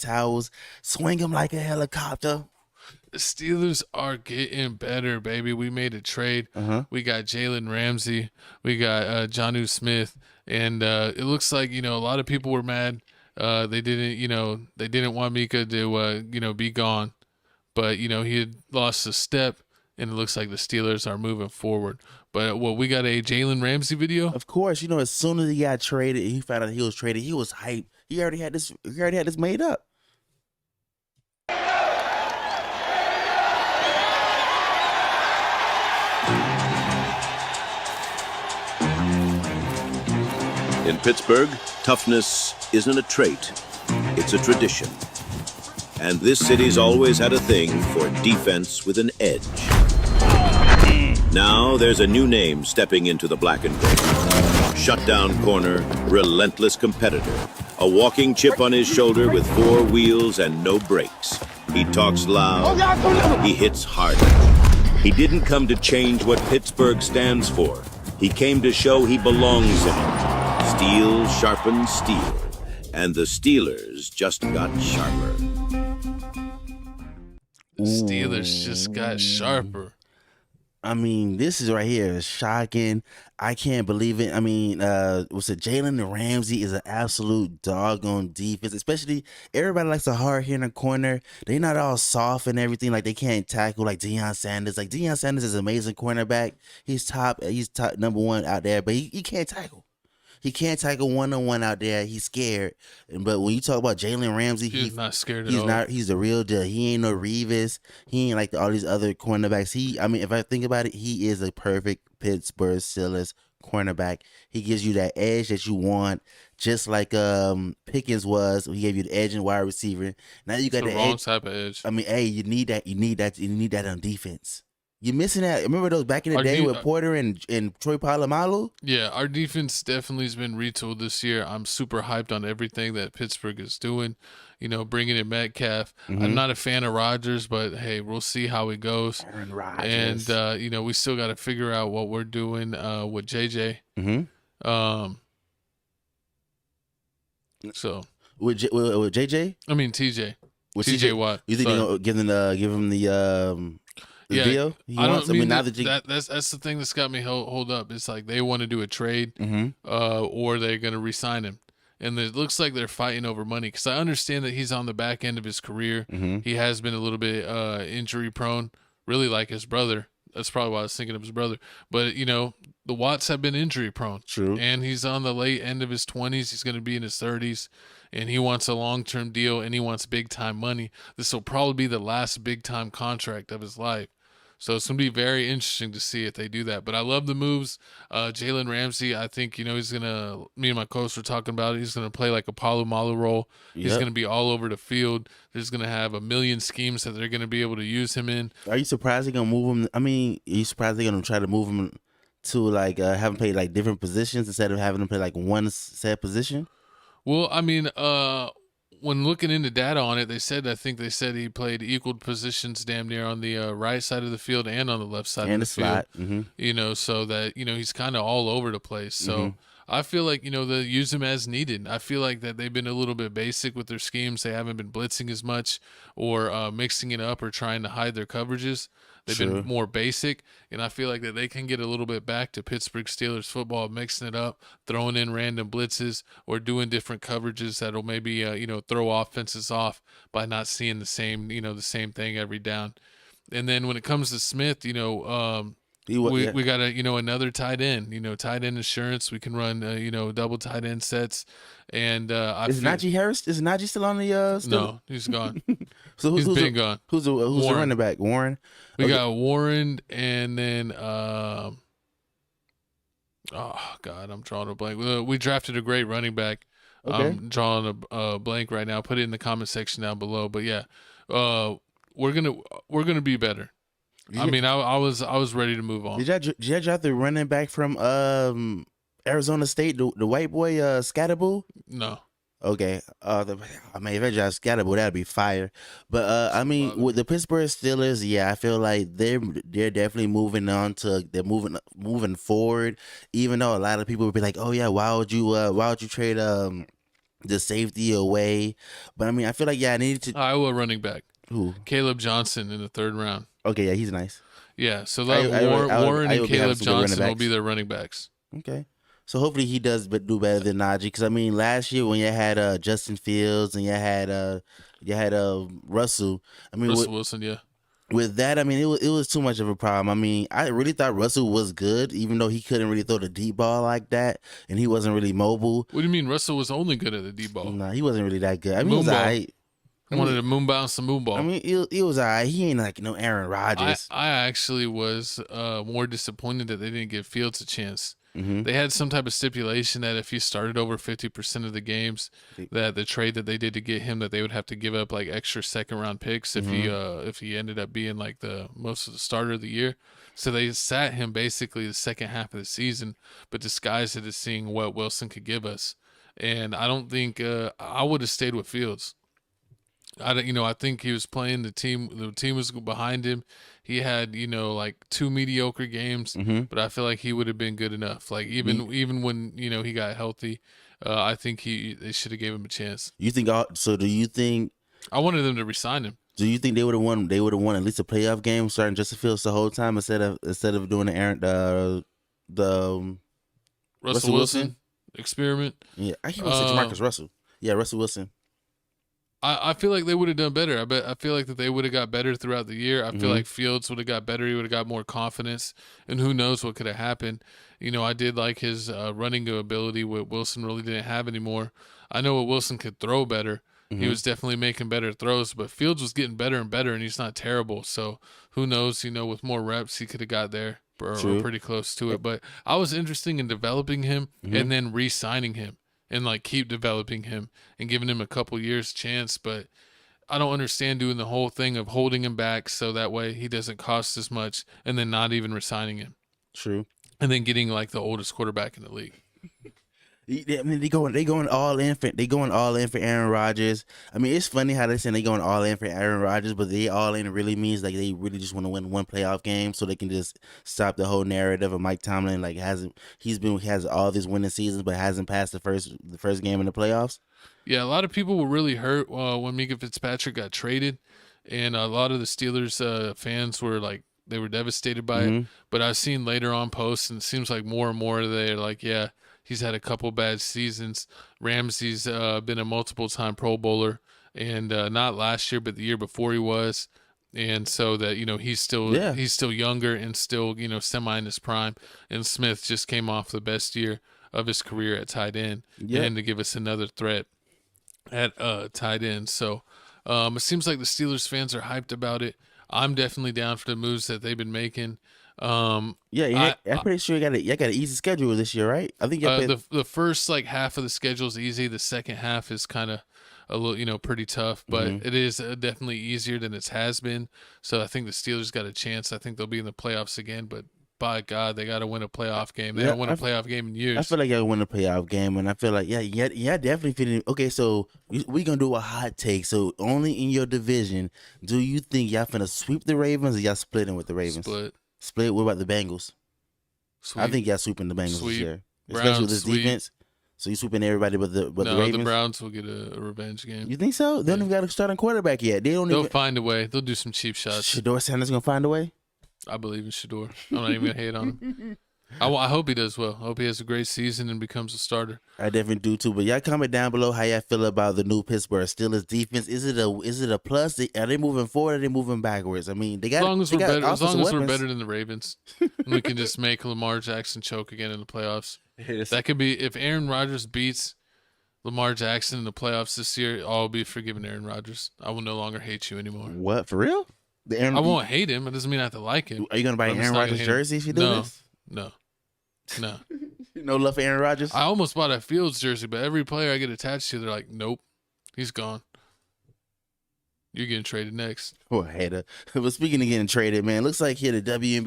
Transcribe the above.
towels, swing him like a helicopter. The Steelers are getting better, baby. We made a trade. We got Jalen Ramsey. We got Jonnu Smith. And it looks like, a lot of people were mad. They didn't want Mika to, be gone. But, he had lost a step, and it looks like the Steelers are moving forward. But, we got a Jalen Ramsey video? Of course, as soon as he got traded, he found out he was traded, he was hyped. He already had this made up. In Pittsburgh, toughness isn't a trait, it's a tradition. And this city's always had a thing for defense with an edge. Now there's a new name stepping into the black and gray. Shutdown corner, relentless competitor. A walking chip on his shoulder with 4 wheels and no brakes. He talks loud, he hits harder. He didn't come to change what Pittsburgh stands for. He came to show he belongs in it. Steel sharpens steel, and the Steelers just got sharper. The Steelers just got sharper. I mean, this is right here is shocking. I can't believe it. I mean, was it Jalen Ramsey is an absolute doggone defense, especially everybody likes a hard hit in the corner. They're not all soft and everything. Like, they can't tackle like Deion Sanders. Like, Deion Sanders is an amazing cornerback. He's top number 1 out there, but he can't tackle. He can't tackle one-on-one out there. He's scared. But when you talk about Jalen Ramsey, he's not scared at all. He's the real deal. He ain't no Revis. He ain't like all these other cornerbacks. If I think about it, he is a perfect Pittsburgh Steelers cornerback. He gives you that edge that you want, just like Pickens was. He gave you the edge in wide receiver. Now you got the wrong edge. Type of edge. I mean, hey, you need that. You need that on defense. You're missing that. Remember those back in the day with Porter and Troy Polamalu? Yeah, our defense definitely has been retooled this year. I'm super hyped on everything that Pittsburgh is doing. Bringing in Metcalf. I'm not a fan of Rodgers, but hey, we'll see how it goes. Aaron Rodgers. And we still got to figure out what we're doing with JJ. So with JJ? I mean TJ. With TJ Watt. You think they're gonna give him the deal he wants? That's the thing that's got me hold up. It's like they want to do a trade, or they're going to re-sign him, and it looks like they're fighting over money. Because I understand that he's on the back end of his career. He has been a little bit injury prone, really like his brother. That's probably why I was thinking of his brother. But the Watts have been injury prone. True. And he's on the late end of his 20s. He's going to be in his 30s. And he wants a long-term deal, and he wants big-time money. This will probably be the last big-time contract of his life. So it's going to be very interesting to see if they do that. But I love the moves. Jalen Ramsey, I think, he's going to – me and my coach were talking about it. He's going to play like a Malu role. Yep. He's going to be all over the field. There's going to have a million schemes that they're going to be able to use him in. Are you surprised they're going to move him? I mean, are you surprised they're going to try to move him to, like, have him play, like, different positions instead of having him play, like, one set position? Well, I mean, when looking into data on it, they said he played equal positions damn near on the right side of the field and on the left side of the slot. field. So that, he's kind of all over the place. So I feel like, they use him as needed. I feel like that they've been a little bit basic with their schemes. They haven't been blitzing as much or mixing it up or trying to hide their coverages. They've been more basic, and I feel like that they can get a little bit back to Pittsburgh Steelers football, mixing it up, throwing in random blitzes or doing different coverages that'll maybe throw offenses off by not seeing the same thing every down. And then when it comes to Smith, we got another tight end. Tight end insurance. We can run double tight end sets. And is Najee Harris? Is Najee still on the? No, he's gone. So he's been gone. Who's the running back? Warren. We got Warren, and then oh God, I'm drawing a blank. We drafted a great running back. Okay. I'm drawing a blank right now. Put it in the comment section down below. But yeah, we're gonna be better. I mean, I was ready to move on. Did you draft the running back from Arizona State, the white boy Scatterboo? No. Okay. If I draft Scatterboo, that'd be fire. But with the Pittsburgh Steelers, I feel like they're definitely moving on to moving forward. Even though a lot of people would be like, oh yeah, why would you trade the safety away. But I mean, I feel like I needed to. Iowa running back Who? Caleb Johnson in the 3rd round. Okay, yeah, he's nice. Yeah, so I Warren and would be having Caleb some good running Johnson will backs. be their running backs. Okay. So hopefully he does do better than Najee. Because I mean, last year when you had Justin Fields and you had Russell. I mean, Russell Wilson, yeah. with that, I mean, it was too much of a problem. I mean, I really thought Russell was good, even though he couldn't really throw the deep ball like that, and he wasn't really mobile. What do you mean Russell was only good at the deep ball? Nah, he wasn't really that good. I mean, he was Moon ball. alright. Wanted to moon bounce the moon ball. I mean, he was alright. He ain't like no Aaron Rodgers. I actually was more disappointed that they didn't give Fields a chance. Mm-hmm. They had some type of stipulation that if he started over 50% of the games, that the trade that they did to get him, that they would have to give up like extra 2nd-round picks if he ended up being like the most of the starter of the year. So they sat him basically the second half of the season, but disguised it as seeing what Wilson could give us. And I don't think I would have stayed with Fields. I think he was playing the team. The team was behind him. He had, like 2 mediocre games, but I feel like he would have been good enough. Like even when he got healthy, I think they should have gave him a chance. You think? So do you think? I wanted them to resign him. Do you think they would have won? They would have won at least a playoff game, starting Justin Fields the whole time instead of doing the Russell Wilson experiment. Yeah, I keep on saying Marcus Russell. Yeah, Russell Wilson. I feel like they would have done better. I feel like that they would have got better throughout the year. I feel like Fields would have got better. He would have got more confidence, and who knows what could have happened. I did like his running ability, what Wilson really didn't have anymore. I know what Wilson could throw better. He was definitely making better throws, but Fields was getting better and better, and he's not terrible. So who knows? With more reps, he could have got there or pretty close to it. But I was interested in developing him and then re-signing him. And like keep developing him and giving him a couple years chance, but I don't understand doing the whole thing of holding him back so that way he doesn't cost as much, and then not even resigning him. True. And then getting like the oldest quarterback in the league. I mean, they going all in for Aaron Rodgers. I mean, it's funny how they say they going all in for Aaron Rodgers, but they all in really means like they really just want to win one playoff game so they can just stop the whole narrative of Mike Tomlin has all these winning seasons but hasn't passed the first game in the playoffs. Yeah, a lot of people were really hurt when Mika Fitzpatrick got traded, and a lot of the Steelers fans were like they were devastated by it. But I've seen later on posts, and it seems like more and more they're like, yeah. He's had a couple bad seasons. Ramsey's been a multiple-time Pro Bowler, and not last year, but the year before he was. And so that he's still younger and still semi in his prime. And Smith just came off the best year of his career at tight end, and to give us another threat at tight end. So it seems like the Steelers fans are hyped about it. I'm definitely down for the moves that they've been making. I'm pretty sure you got an easy schedule this year, right? I think the first like half of the schedule is easy. The second half is kind of a little, pretty tough, but it is definitely easier than it has been. So I think the Steelers got a chance. I think they'll be in the playoffs again, but by God, they got to win a playoff game. They don't win a playoff game in years. I feel like I win a playoff game, and I feel like definitely fitting. Okay, so we gonna do a hot take. So only in your division, do you think y'all finna sweep the Ravens, or y'all splitting with the Ravens? Split. What about the Bengals? Sweep. I think y'all sweeping the Bengals this year, especially Browns, with this defense. So you sweeping everybody but the Ravens. The Browns will get a revenge game. You think so? They don't even got a starting quarterback yet. They'll find a way. They'll do some cheap shots. Shador Sanders gonna find a way. I believe in Shador. I'm not even gonna hate on him. I hope he does well. I hope he has a great season and becomes a starter. I definitely do too. But y'all comment down below how y'all feel about the new Pittsburgh Steelers defense. Is it a plus? Are they moving forward? Or are they moving backwards? I mean, as long as we're better than the Ravens, and we can just make Lamar Jackson choke again in the playoffs. That could be if Aaron Rodgers beats Lamar Jackson in the playoffs this year. I'll be forgiving Aaron Rodgers. I will no longer hate you anymore. What, for real? I won't hate him. It doesn't mean I have to like him. Are you gonna buy an Aaron Rodgers jersey if you do this? No. No love for Aaron Rodgers? I almost bought a Fields jersey, but every player I get attached to, they're like, nope, he's gone. You're getting traded next. Oh, hater. But speaking of getting traded, man, looks like here the WNBA